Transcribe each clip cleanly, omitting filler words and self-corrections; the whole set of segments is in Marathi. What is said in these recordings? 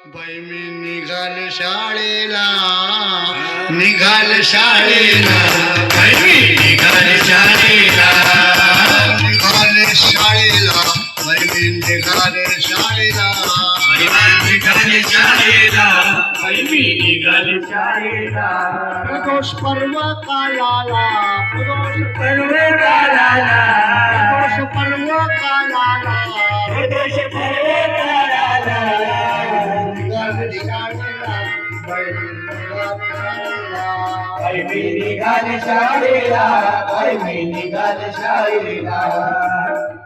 बाई मी निघाल शाळेला, निघाल शाळेला, बाई मी निघाल शाळेला, निघाल शाळेला, बाई मी निघाल शाळेला, बाई मी निघाल शाळेला, बाई मी निघाल शाळेला. प्रदोष पर्व कालाला, प्रदोष पर्व कालाला, प्रदोष पर्व कालाला, प्रदोष पर्व कालाला, निघाल शाळेला, बाई मी निघाल शाळेला. बाई मी निघाल शाळेला, बाई मी निघाल शाळेला.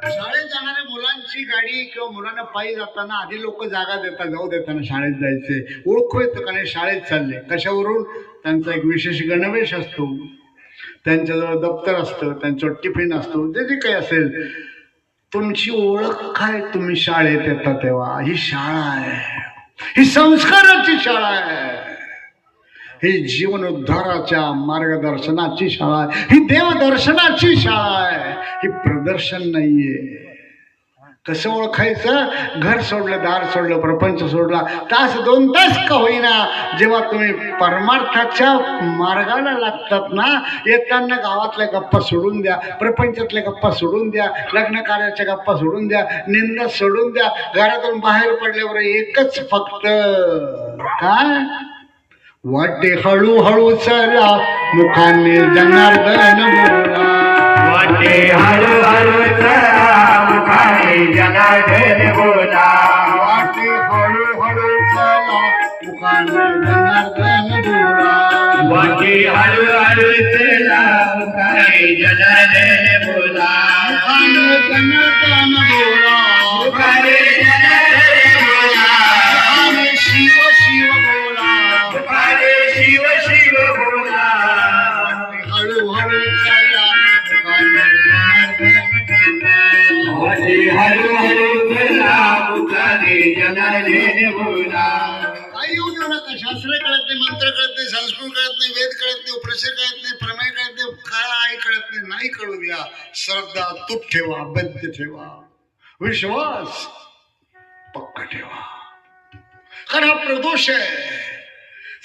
शाळेत जाणाऱ्या मुलांची गाडी किंवा मुलांना पायी जाताना आधी लोक जागा देतात, जाऊ देताना शाळेत जायचे. ओळखू येतं का नाही शाळेत चालले कशावरून? त्यांचा एक विशेष गणवेश असतो, त्यांच्याजवळ दप्तर असतं, त्यांच्यावर टिफिन असतो, जे जे काही असेल. तुमची ओळख काय? तुम्ही शाळेत येता तेव्हा. ही शाळा आहे, ही संस्काराची शाळा आहे, ही जीवनोद्धाराच्या मार्गदर्शनाची शाळा आहे, ही देवदर्शनाची शाळा आहे, ही प्रदर्शन नाहीये. कसं ओळखायचं? घर सोडलं, दार सोडलं, प्रपंच सोडला, तास दोन तास का होईना, जेव्हा तुम्ही परमार्थाच्या मार्गाला लागतात ना, येताना गावातल्या गप्पा सोडून द्या, प्रपंचातल्या गप्पा सोडून द्या, लग्न कार्याच्या गप्पा सोडून द्या, निंदा सोडून द्या. घरातून बाहेर पडल्यावर एकच फक्त काय? वाटे हळूहळू चला, मुखाने जनार्दन बोला. वाटे हळूहळू चला, मुखाने जनार्दन बोला. वाटे हळूहळू चला, मुखाने जनार्दन बोला. वाटे हळूहळू चला, मुखाने जनार्दन बोला. मुखाने जनार्दन बोला. मुखाने जनार्दन बोला. मुखाने शिव शिव बोला. मुखाने शिव शिव बोला. हळूहळू चला, मुखाने जनार्दन बोला. वाटे हळूहळू चला, मुखाने जनार्दन बोला. काही येऊ देऊ नका. शास्त्र कळत नाही, मंत्र कळत नाही, संस्कृत कळत नाही, वेद कळत नाही, उपनिषद कळत नाही, प्रमेय कळत नाही, काय कळत नाही, नाही कळू द्या. श्रद्धा तूप ठेवा, बद्ध ठेवा, विश्वास पक्का ठेवा. कारण हा प्रदोष आहे.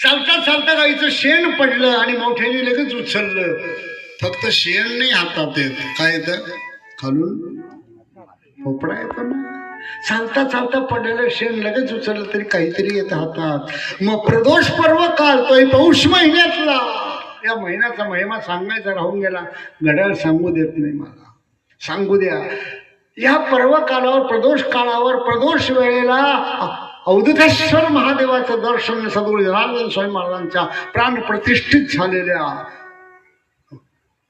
चालता चालता गाईचं शेण पडलं आणि मोठ्याने लगेच उचललं. फक्त शेण नाही हातात येत, काय येतं? खालून पोपडा येतो ना. चालता चालता पडलेलं शेण लगेच उचललं तरी काहीतरी येतं हातात. मग प्रदोष पर्व कालतोय पौष महिन्यातला. या महिन्याचा महिमा सांगायचा राहून गेला. घड्याळ सांगू देत नाही मला. सांगू द्या. या पर्व कालावर, प्रदोष काळावर, प्रदोष वेळेला अवधूतेश्वर महादेवाचं दर्शन सद्गुरू जनार्दन स्वामी महाराजांच्या प्राण प्रतिष्ठित झालेल्या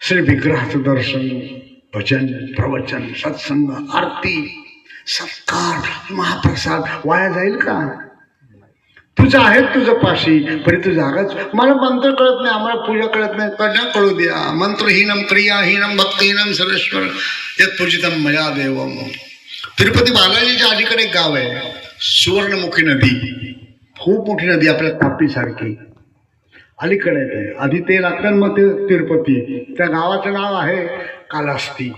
श्री विग्रहाचं दर्शन, भजन, प्रवचन, सत्संग, आरती, सत्कार, महाप्रसाद वाया जाईल का? तुझं आहे तुझं पाशी, पण तू जागाच. मला मंत्र कळत नाही, आम्हाला पूजा कळत नाही, कळण्या कळू द्या. मंत्रहीनम क्रियाहीनम भक्तिहीनम सर्वेश्वर यत् पूजितम मया देवम. तिरुपती बालाजीच्या अलीकडे एक गाव आहे, सुवर्णमुखी नदी. खूप मोठी नदी, आपल्या तापीसारखी. अलीकडे आहे. आधी ते लागतं, मग ते तिरुपती. त्या गावाचं नाव आहे कालास्ती.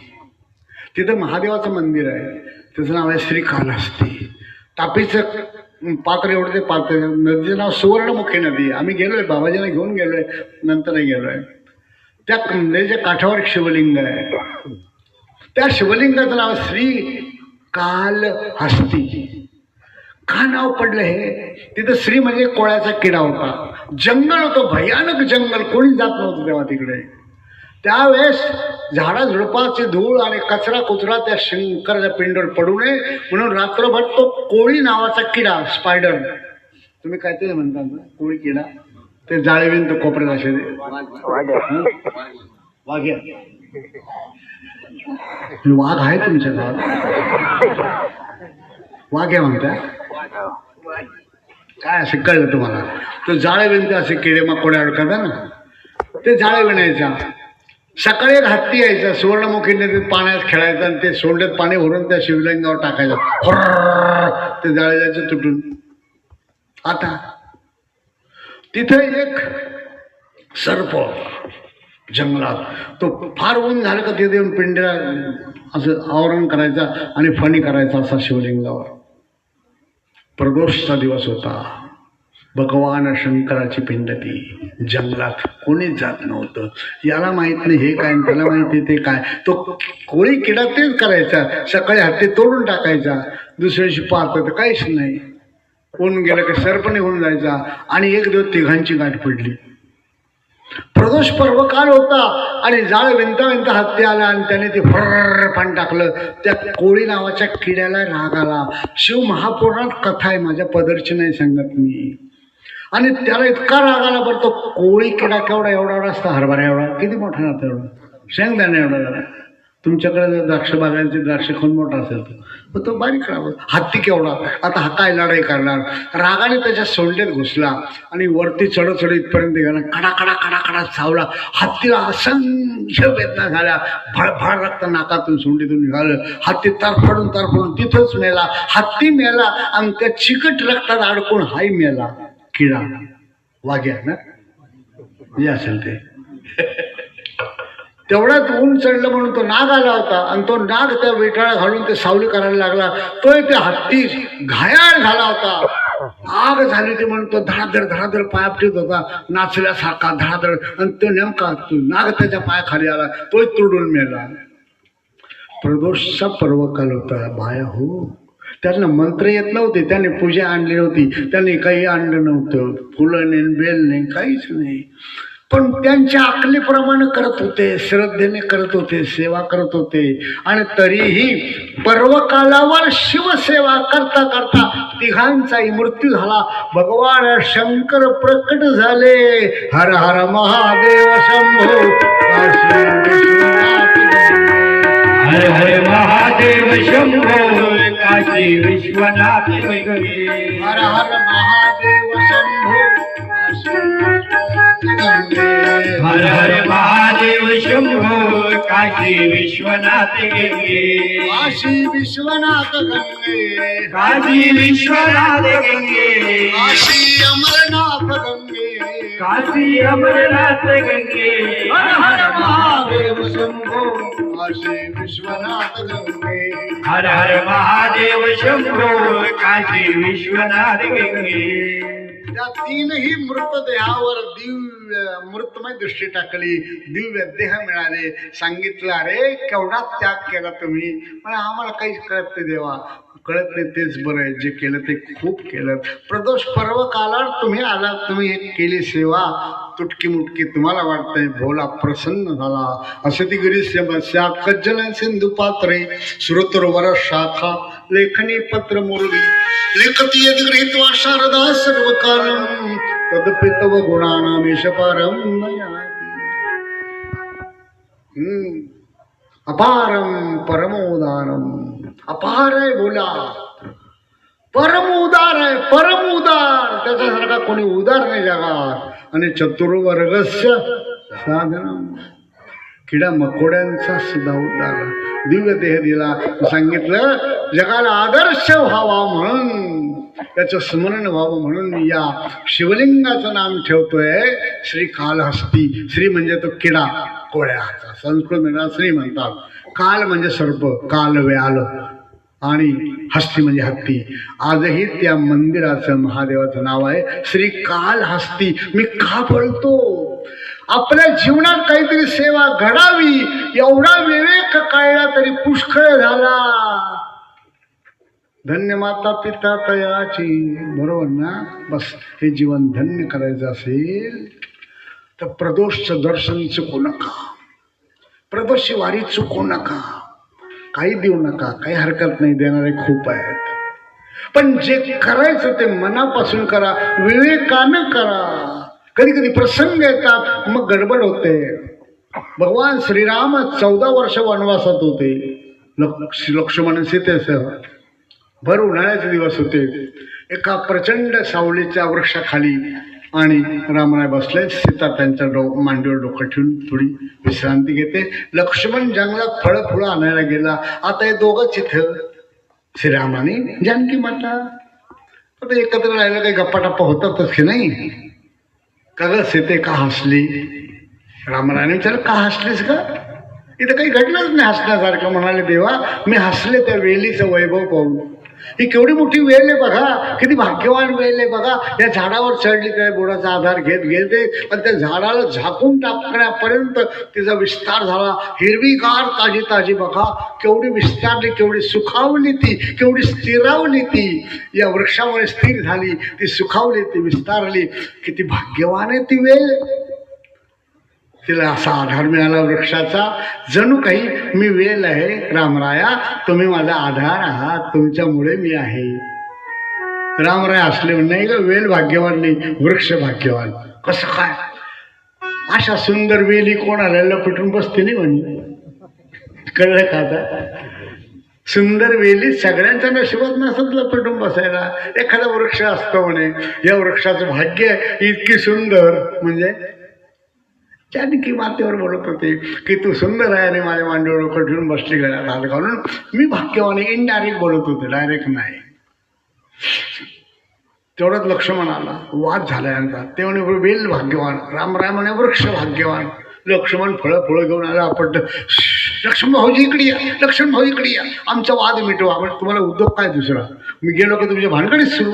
तिथं महादेवाचं मंदिर आहे, त्याचं नाव आहे श्री कालास्ती. तापीचं पात्र एवढं ते पात्र. नदीचं नाव सुवर्णमुखी नदी. आम्ही गेलोय, बाबाजीला घेऊन गेलोय, नंतरही गेलोय. त्या नदीच्या काठावर एक शिवलिंग आहे. त्या शिवलिंगाचं नाव श्री कालहस्ती. का नाव पडलं हे? तिथं श्री म्हणजे कोळ्याचा किडा होता. जंगल होतं, भयानक जंगल, कोणी जात नव्हतं तेव्हा तिकडे. त्यावेळेस झाडा झुडपाची धूळ आणि कचरा कुचरा त्या शंकराच्या पिंडवर पडू नये म्हणून रात्रभर तो कोळी नावाचा किडा, स्पायडर, तुम्ही काय ते म्हणता कोळी किडा, ते जाळवीन तो कोपऱ्यात असे वाघ्या. वाघ आहे तुमच्या गावात? वाघ्या म्हणता काय? असं कळलं तुम्हाला? तो जाळे विणते, असे किडे मकोडे अडकतात ना, ते जाळे विणायचा. सकाळी एक हत्ती यायचा, सुवर्णमुखी नदीत पाण्यात खेळायचा आणि ते सोंडेत पाणी भरून त्या शिवलिंगावर टाकायचं. ते जाळे जायचं तुटून. आता तिथे एक सर्प जंगलात, तो फार ऊन झालं का तिथे येऊन पिंडीला असं आवरण करायचा आणि फणी करायचा असा शिवलिंगावर. प्रदोषचा दिवस होता. भगवान शंकराची पिंड ती जंगलात कोणीच जात नव्हतं. याला माहित नाही हे काय, त्याला माहिती ते काय. तो कोळी किडा तेच करायचा. सकाळी हत्ती तोडून टाकायचा, दुसऱ्या दिवशी पाहतं तर काहीच नाही. कोण गेलं की सर्प निघून जायचा. आणि एक दिवस तिघांची गाठ पडली. प्रदोष पर्व काल होता आणि जाळ विंता विंता हत्ती आला आणि त्याने ते फर्र पाणी टाकलं. त्या कोळी नावाच्या किड्याला राग आला. शिव महापुराणात कथा आहे, माझ्या पदरची नाही सांगत मी. आणि त्याला इतका राग आला. बरं तो कोळी किडा केवढा, एवढा एवढा असता हरभरा एवढा, किती मोठा राहतं एवढा, शेंगदाणे एवढा जरा. तुमच्याकडे जर द्राक्ष बागायचे द्राक्ष खून मोठा असेल तर तो बारीक राहावं. हत्ती केवढा. आता हा काय लढाई करणार. रागाने त्याच्या सोंडेत घुसला आणि वरती चढ इथपर्यंत गेला. कडा कडा कडा कडा चावला. हत्तीला असंख्य वेदना झाल्या. भळभळ रक्त नाकातून सोंडीतून निघालं. हत्ती तारफडून तिथंच मेला. हत्ती मेला आणि त्या चिकट रक्तात अडकून हाही मेला. किडा वाघ्या ना जे असेल ते. तेवढ्यात ऊन चढलं म्हणून तो नाग आला होता आणि तो नाग त्या विटाळा घालून ते सावली करायला लागला. तो ते हत्ती घायाळ झाला होता. आग झाली होती म्हणून तो धडाधड पाय आपटीत होता, नाचल्यासारखा धडाधड. आणि तो नेमका नाग त्याच्या पायाखाली आला, तोच तुडून मेला. प्रदोषचा पर्व काल होता बाया हो. त्यांना मंत्र येत नव्हते, त्याने पूजा आणली नव्हती, त्यांनी काही आणलं नव्हतं, फुलं नाही बेल नाही काहीच नाही. पण त्यांच्या अकलीप्रमाणे करत होते, श्रद्धेने करत होते, सेवा करत होते. आणि तरीही पर्वकालावर शिवसेवा करता करता तिघांचाही मृत्यू झाला. भगवान शंकर प्रकट झाले. हर हर महादेव शंभो. हर हर महादेव शंभो काशी विश्वनाथ गंगे. हर हर महादेव शंभो. हर हर महादेव शंभो काशी विश्वनाथ गंगे. काशी विश्वनाथ गंगे. काशी विश्वनाथ गंगे. काशी अमरनाथ गंगे. काशी अमरनाथ गंगे. हर हर महादेव शंभो. काशी विश्वनाथ गंगे. हर हर महादेव शंभो काशी विश्वनाथ गंगे. त्या तीनही मृतदेहावर दिव्य मृतमय दृष्टी टाकली. दिव्य देह मिळाले. सांगितलं अरे केवढा त्याग केला तुम्ही. पण आम्हाला काहीच कळत नाही देवा. कळत नाही तेच बरं आहे. जे केलं ते खूप केलं. प्रदोष पर्व कालावर तुम्ही आलात, तुम्ही हे केली सेवा. तुटकी मुटकी तुम्हाला वाटतंय भोला प्रसन्न झाला. असं ती गिरीश्या कज्जल सिंधू पात्रे सुरतोरवर शाखा लेखनी पत्र मुरली लेखती यद गृहीत्वा शारदा सर्व कालम तदपि तव गुणानामेश पारम नयाति. अपारम परमोदारम. अपार आहे बोला, परम उदार आहे, परम उदार. त्याच्यासारखा कोणी उदार नाही जगात. आणि चतुर्वर्गस्य साधनम. किडा मकोड्यांचा सुद्धा उद्धार. दिव्य देह दिला. सांगितलं जगाला आदर्श व्हावा म्हणून, त्याचं स्मरण व्हावं म्हणून मी या शिवलिंगाचं नाम ठेवतोय श्री कालहस्ती. श्री म्हणजे तो किडा कोळ्याचा. संस्कृत श्री म्हणतात. काल म्हणजे सर्प, काल व्याल, आणि हस्ती म्हणजे हत्ती. आजही त्या मंदिराचं महादेवाचं नाव आहे श्री कालहस्ती. मी का बोलतो, आपल्या जीवनात काहीतरी सेवा घडावी एवढा विवेक कळला तरी पुष्कळ झाला. धन्य माता पिता तयाची. बरोबर ना. बस हे जीवन धन्य करायचं असेल तर प्रदोषचं दर्शन चुकू नका, प्रदोषची वारी चुकू नका. काही देऊ नका, काही हरकत नाही, देणारे खूप आहेत. पण जे करायचं ते मनापासून करा, विवेकानं करा. कधी कधी प्रसंग येतात मग गडबड होते. भगवान श्रीराम 14 वर्ष वनवासात होते. लक्ष्मण सीतेसह. भर उन्हाळ्याचे दिवस होते. एका प्रचंड सावलीच्या वृक्षाखाली आणि रामराय बसले. सीता त्यांच्या मांडीवर डोकं ठेवून थोडी विश्रांती घेते. लक्ष्मण जंगलात फळं फुळं आणायला गेला. आता हे दोघंच इथं, श्रीराम आणि जानकी माता. आता एकत्र राहिलं काही गप्पाटप्पा होतातच की नाही. का ग सीते का हसली. रामरायने विचारलं का हसलीस का. इथं काही घडलंच नाही हसण्यासारखं. म्हणाले देवा मी हसले त्या वेलीचं वैभव पाहून. ही केवढी मोठी वेल आहे बघा, किती भाग्यवान वेल आहे बघा. या झाडावर चढली काय बुडाचा आधार घेत घेते आणि त्या झाडाला झाकून टाकण्यापर्यंत तिचा विस्तार झाला. हिरवीगार ताजी ताजी बघा, केवढी विस्तारली, केवढी सुखावली ती, केवढी स्थिरावली ती. या वृक्षामुळे स्थिर झाली, ती सुखावली, ती विस्तारली. किती भाग्यवान आहे ती वेल. तिला असा आधार मिळाला वृक्षाचा, जणू काही मी वेल आहे रामराया, तुम्ही माझा आधार आहात, तुमच्यामुळे मी आहे. रामराय असले नाही का वेल भाग्यवान नाही, वृक्ष भाग्यवान. कसं काय? अशा सुंदर वेली कोणाला लपेटून बसते नाही म्हणे, कळलं का आता? सुंदर वेली सगळ्यांच्या नशिबात नसत लपेटून बसायला. एखादा वृक्ष असतो म्हणे, या वृक्षाचं भाग्य इतकी सुंदर, म्हणजे जानकी मातेवर बोलत होते की तू सुंदर आहे आणि माझ्या मांडीवर कठीण बसली गळ्यात हात घालून. मी भाग्यवान, इनडायरेक्ट बोलत होते, डायरेक्ट नाही. तेवढ्यात लक्ष्मण आला, वाद झाला यांचा. ते म्हणे वेल भाग्यवान, रामराय म्हणे वृक्ष भाग्यवान. लक्ष्मण फळं घेऊन आला. आपण लक्ष्मण भाऊजी इकडे या, लक्ष्मण भाऊ इकडे या, आमचा वाद मिटवा. आपण तुम्हाला उद्योग काय दुसरा, मी गेलो की तुमच्या भानगडीच सुरू.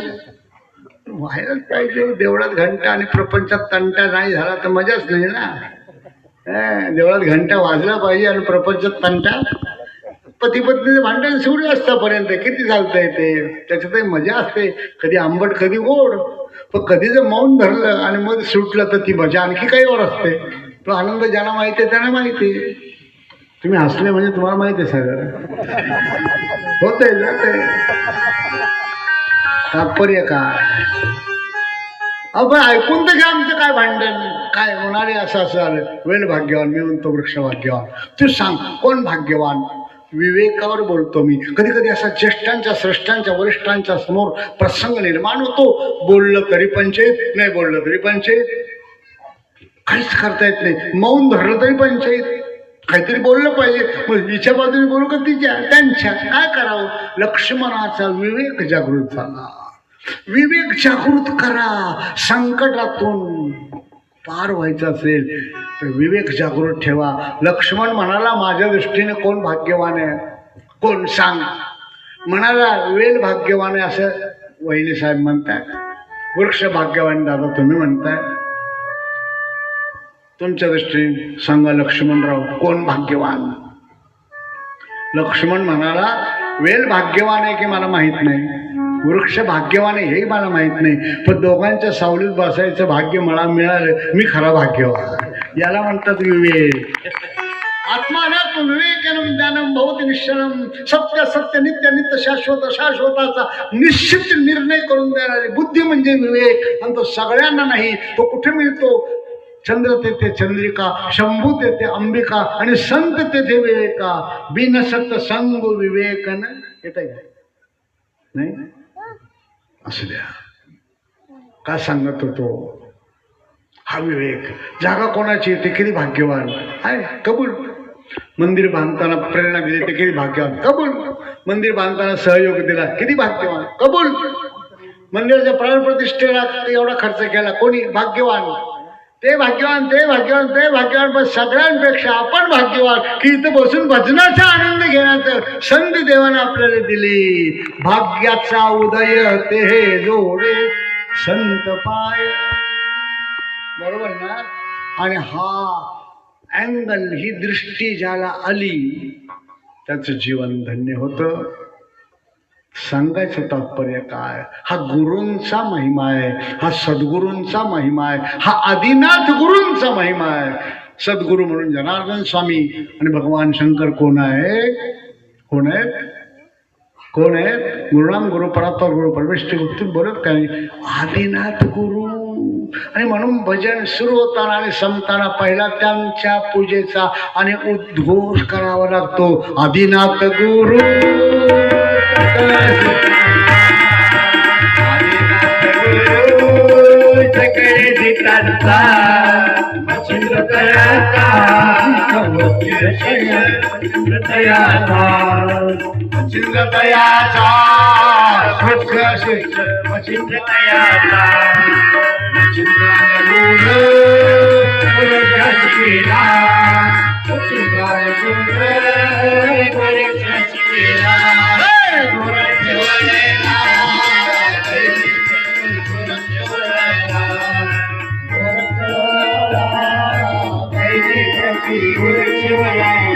व्हायलाच पाहिजे. देवळात घंटा आणि प्रपंचात तंटा नाही झाला तर मजाच नाही ना. देवळात घंटा वाजला पाहिजे आणि प्रपंचात तंटा. पती पत्नीचे भांडण सुरू असतापर्यंत किती चालतंय ते, त्याच्यातही मजा असते. कधी आंबट कधी गोड. पण कधी जर मौन धरलं आणि मग सुटलं तर ती मजा आणखी काही वर असते. तो आनंद ज्याला माहिती आहे त्याला माहिती आहे. तुम्ही हसले म्हणजे तुम्हाला माहिती आहे सगळं होतंय जातंय. तात्पर्य काय? आपण ऐकून तर घ्या आमचं काय भांडण काय होणारे. असं असं आलं, वेल भाग्यवान, मी म्हणतो वृक्ष भाग्यवान. तू सांग कोण भाग्यवान? विवेकावर बोलतो मी. कधी कधी असा ज्येष्ठांच्या श्रेष्ठांच्या वरिष्ठांच्या समोर प्रसंग निर्माण होतो. बोललं तरी पंचायत, नाही बोललं तरी पंचायत, काहीच करता येत नाही. मौन धरलं तरी पंचायत. काहीतरी बोललं पाहिजे. मग हिच्या बाजूने बोलू का तिच्या त्यांच्या, काय करावं? लक्ष्मणाचा विवेक जागृत झाला. विवेक जागृत करा. संकटातून पार व्हायचं असेल तर विवेक जागृत ठेवा. लक्ष्मण म्हणाला माझ्या दृष्टीने कोण भाग्यवान आहे, कोण सांग. म्हणाला वेल भाग्यवान आहे असं वहिनी साहेब म्हणताय, वृक्ष भाग्यवान दादा तुम्ही म्हणताय. तुमच्या दृष्टीने सांगा लक्ष्मणराव कोण भाग्यवान? लक्ष्मण म्हणाला वेल भाग्यवान आहे की मला माहित नाही, वृक्ष भाग्यवान आहे हेही मला माहित नाही, पण दोघांच्या सावलीत बसायचं भाग्य मला मिळालं, मी खरा भाग्यवान. याला म्हणतात विवेक. आत्मानं विवेकनं ज्ञानं भवति निश्चलम. सत्य सत्य नित्य नित्य शाश्वत शाश्वताचा निश्चित निर्णय करून देणारी बुद्धी म्हणजे विवेक. आणि तो सगळ्यांना नाही. तो कुठे मिळतो? चंद्र तेथे चंद्रिका, शंभू तेथे अंबिका आणि संत तेथे विवेका. बिनसत संग विवेकन. येत आहे नाही? असू द्या. का सांगत होतो? हा विवेक. जागा कोणाची ते किती भाग्यवान आहे. कबूल. मंदिर बांधताना प्रेरणा दिली ते किती भाग्यवान. कबूल. मंदिर बांधताना सहयोग दिला किती भाग्यवान. कबूल. मंदिराच्या प्राण प्रतिष्ठेला एवढा खर्च केला कोणी? भाग्यवान. ते भाग्यवान, ते भाग्यवान, ते भाग्यवान. पण सगळ्यांपेक्षा आपण भाग्यवान की इथं बसून भजनाचा आनंद घेण्याचं संधी देवाने आपल्याला दिली. भाग्याचा उदय ते जोडे संत पाय. बरोबर ना? आणि हा अँगल, ही दृष्टी ज्याला आली त्याचं जीवन धन्य होतं. सांगायचं तात्पर्य काय? हा गुरूंचा महिमा आहे, हा सद्गुरूंचा महिमा आहे, हा आदिनाथ गुरूंचा महिमा आहे. सद्गुरू म्हणून जनार्दन स्वामी आणि भगवान शंकर कोण आहे? कोण आहेत? कोण आहेत? गुरुनाम गुरु परात्पर गुरु परमेश्वर गुप्त बोलत काही आदिनाथ गुरु. आणि म्हणून भजन सुरू होताना आणि संपताना पहिला त्यांच्या पूजेचा आणि उद्घोष करावा लागतो, आदिनाथ गुरु. आदिनाथ गुरु सकळे जितांचा मच्छिंद्र तयाचा, मच्छिंद्र तयाचा, मच्छिंद्र तयाचा, मच्छिंद्र तयाचा. Hey!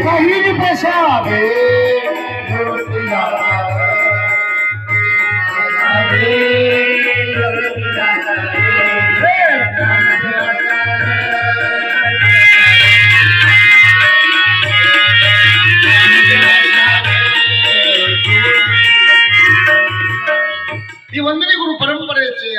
काही प्रसादे ही वंदनी गुरु परंपरेचे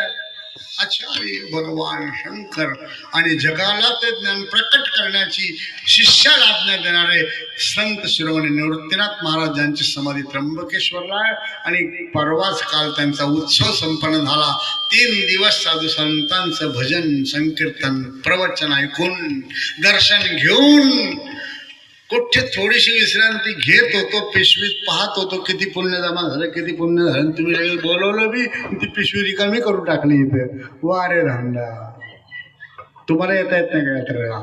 आचार्य भगवान शंकर आणि जगाला ते ज्ञान प्रकट करण्याची शिष्याला आज्ञा देणारे संत शिरोमणी निवृत्तीनाथ महाराज यांची समाधी त्र्यंबकेश्वरला आहे आणि परवाच काल त्यांचा उत्सव संपन्न झाला. 3 दिवस साधू संतांचं भजन संकीर्तन प्रवचन ऐकून दर्शन घेऊन कुठे थोडीशी विश्रांती घेत होतो. पिशवीत पाहत होतो किती पुण्य जमा झालं, किती पुण्य झालं. तुम्ही लगेच बोलवलं बी ती पिशवी रिकामी करून टाकली इथे. वा रे धांडा, तुम्हाला येता येत नाही का यात्रेला?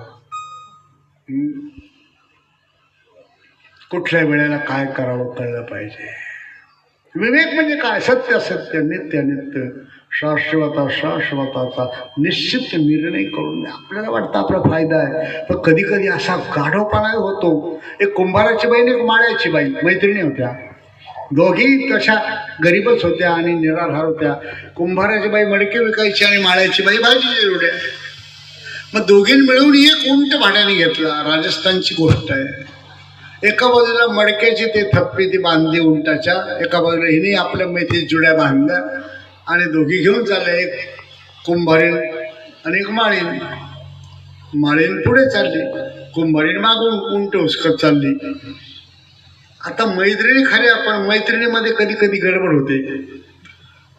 कुठल्या वेळेला काय करावं कळलं पाहिजे. विवेक म्हणजे काय? सत्य सत्य, नित्य नित्य, शाश्वता शाश्वताचा निश्चित निर्णय करून आपल्याला वाटतं आपला फायदा आहे. पण कधी कधी असा गाढवपणा होतो. एक कुंभाराची बाई आणि एक माळ्याची बाई मैत्रिणी होत्या. दोघी तशा गरीबच होत्या आणि निराधार होत्या. कुंभाराची बाई मडके विकायची आणि माळ्याची बाई भाजीच्या जोड्या. मग दोघींनी मिळून एक उंट भाड्याने घेतला. राजस्थानची गोष्ट आहे. एका बाजूला मडक्याची ते थप्पी ती बांधली उंटाच्या, एका बाजूला हिने आपल्या मेथीच्या जुड्या बांधल्या आणि दोघी घेऊन चालल्या. एक कुंभारीण आणि एक माळीण. माळीण पुढे चालली, कुंभारीण मागून उंट हुसकत चालली. आता मैत्रिणी खऱ्या, पण मैत्रिणीमध्ये कधी कधी गडबड होते.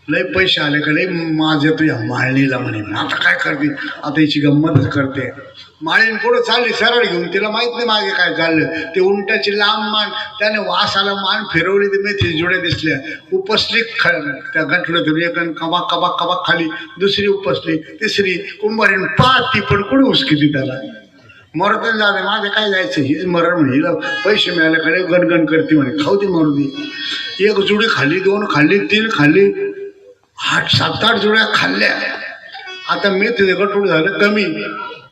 लय पैसे आले का लय माझ येतो या माळणीला म्हणे. आता काय करते, आता हिची गंमतच करते. माळीण पुढं चालली सरळ घेऊन, तिला माहित नाही मागे काय चाललं. ते उंटाची लांब मान, त्याने वास आला, मान फिरवली, ते मेथीच्या जुड्या दिसल्या. उपसली त्या गंठलं एक कबा कबा कबा खाली, दुसरी उपसली, तिसरी. कुंभारीण ती पण कुठे उचकिली त्याला. मरतच जाते, माझं काय जायचं, हीच मरण म्हणे. हिला पैसे मिळाले कडे गणगण करते म्हणे, खाऊ दे मरू दे. एक जुडी खाल्ली, 2 खाल्ली, 3 खाल्ली, 7-8 जुड्या खाल्ल्या. आता मेथीचं गटूड झालं कमी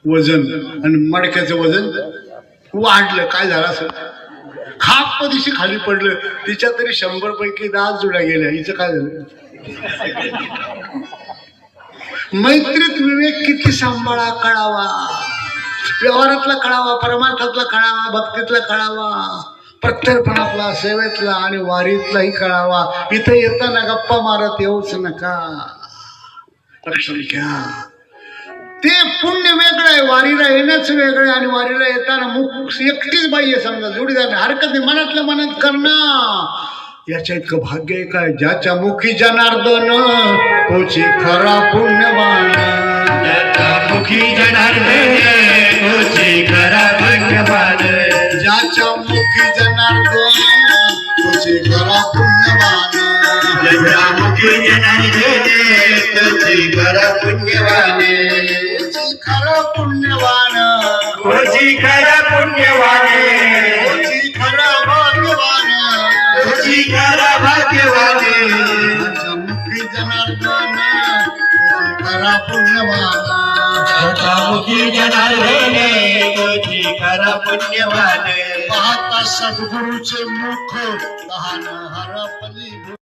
वजन आणि मडक्याचं वजन वाढलं. काय झालं असं, खाप दिवशी खाली पडलं. तिच्या तरी 100 पैकी 10 जुड्या गेल्या. हिचं काय झालं? मैत्रीत विवेक किती सांभाळा कळावा. व्यवहारातला कळावा, परमार्थातला कळावा, भक्तीतला कळावा, प्रत्यर्पणातला, सेवेतला आणि वारीतलाही कळावा. इथं येताना गप्पा मारत येऊच नका. लक्षात घ्या, ते पुण्य वेगळं आहे, वारीला येणंच वेगळं आहे. आणि वारीला येताना मुख एकटीच बाई आहे समजा, जोडीदार नाही, हरकत नाही, मनातल्या मनात करणं. याच्या इतकं भाग्य आहे काय? ज्याच्या मुखी जनार्दन तोची खरा पुण्यवान. ज्याच्या मुखी जनार्दन तोची खरा पुण्यवान. ज्याच्या मुखी जनार्दन तोची खरा पुण्यवान. ज्याच्या मुखी जनार्दन तोची खरा पुण्यवान. खरा पुण्यवान, तोची खरा पुण्यवान. तोची खरा भाग्यवान, तोची खरा भाग्यवान. ज्याच्या मुखी जनार्दन तोची खरा पुण्यवान. ज्याच्या मुखी जनार्दन तोची खरा पुण्यवान. पाहता सद्गुरूचे मुख तहान हरपली.